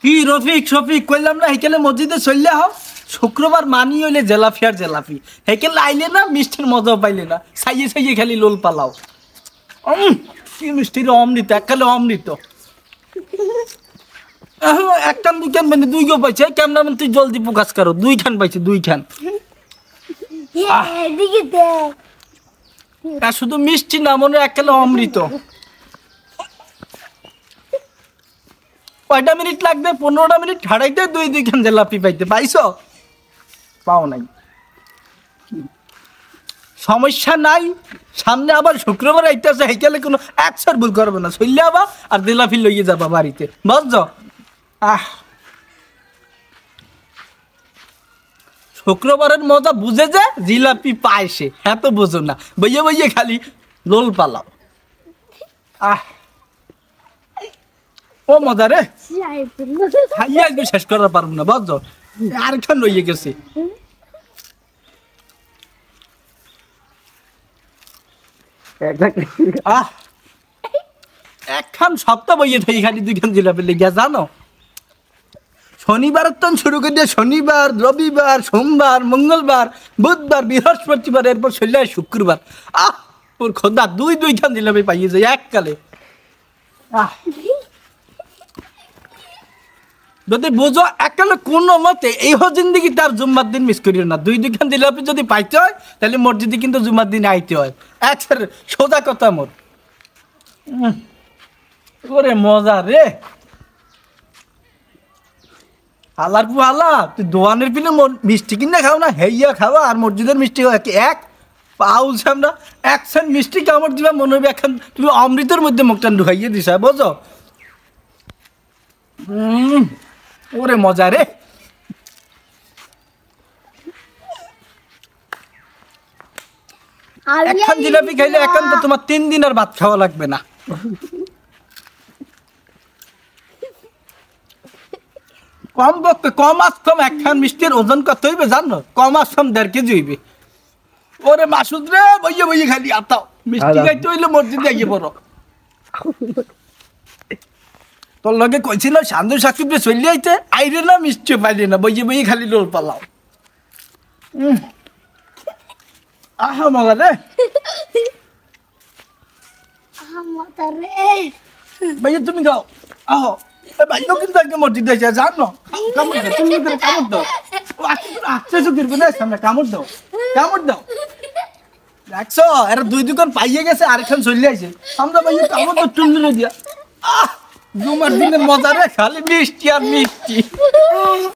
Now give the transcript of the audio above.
কি রফিক শফিক কইলাম না হেকেলে মসজিদে চললে হও শুক্রবার মানি হইলে জেলাফি আর জেলাফি হেকেলে আইলে না মিষ্টির মজাও পাইলে না সাইয়ে সাইয়ে খালি লোল পালাও কি মিষ্টির অমৃত এককালে অমৃত একখান দুইখান মানে দুই গো পাইছে কেমন মানে তুই জলদি প্রকাশ করো দুইখান পাইছে দুইখান শুধু মিষ্টি না মনে এককালে অমৃত কয়টা মিনিট লাগবে 15টা মিনিট হারাইতে দুইখান জেলাপি পাইতে পাইছো পাও নাই সমস্যা নাই সামনে আবার শুক্রবার আইতেছে হেকেলে কোনো একসার ভুল করবে না চললে আবার আর জেলাপি লইয়ে যাবা বাড়িতে বুঝছো শুক্রবারের মজা বুঝে যে জিলাপি পায় সে এত বোঝো না বইয়ে বইয়ে খালি লোল পালাও ও মজা রে খাইয়া একটু শেষ করার পারবো না বুঝছো আরেকখান রইয়ে গেছে একখান সপ্তাহ বইয়ে থাকি খালি দুইখান জিলাপি লেগে জানো শনিবারের তো শুরু করে দিয়ে শনিবার রবিবার সোমবার মঙ্গলবার বুধবার বৃহস্পতিবার এরপর চলে শুক্রবার ওর খোদা দুইখান জিলাপি পাইয়ে যায় এককালে যদি বুঝো এককালে কোনো মতে এই জিন্দগি তার জুম্মার দিন মিস করিও না দুইখান জিলাপি যদি পাইতে হয় তাহলে মসজিদে কিন্তু জুম্মার দিন আইতে হয় সোজা কথা মোর ওরে মজা রে আলার পু আলা তুই দোয়ানের পিনে মিষ্টি কিনে খাও না হেইয়া খাওয়া আর মসজিদের মিষ্টি এক পাউল সামনা একখান মিষ্টি কামড় দিবা মনে হবে এখন তুমি অমৃতের মধ্যে মুখটা ঢুকাইয়ে দিছা বুঝো ওরে মজা রে একখান জিলাপি খাইলে এখন তো তোমার 3 দিন আর ভাত খাওয়া লাগবে না কম পক্ষে কম একখান মিষ্টির ওজন কত হইবে জানো কম 1.5 কেজি হইবে ওরে মাসুদ রে বইয়ে বইয়ে খালি আতাও মিষ্টি খাইতে হইলে মসজিদে গিয়ে পড়ো তোর লগে কইছিল সান্দু সাকিবরে চলে আইতে আইরে না মিষ্টি পাইলে না বইয়ে বইয়ে খালি লোল পালাও আহা মজা রে ভাইয়া তুমি গাও আহো ভাইও কিন্তু আজকে মসজিদে এসে জানো কামড় দাও তুমি কামড় দাও আচ্ছা চুকির কোন সামনে কামড় দাও দেখছো এরা দুইখান পাইয়ে গেছে আরেকখান চলে আইছে আমরা ভাইয়া কামড় দাও চুল দিয়া জুমার দিনের মজা রে খালি মিষ্টি আর মিষ্টি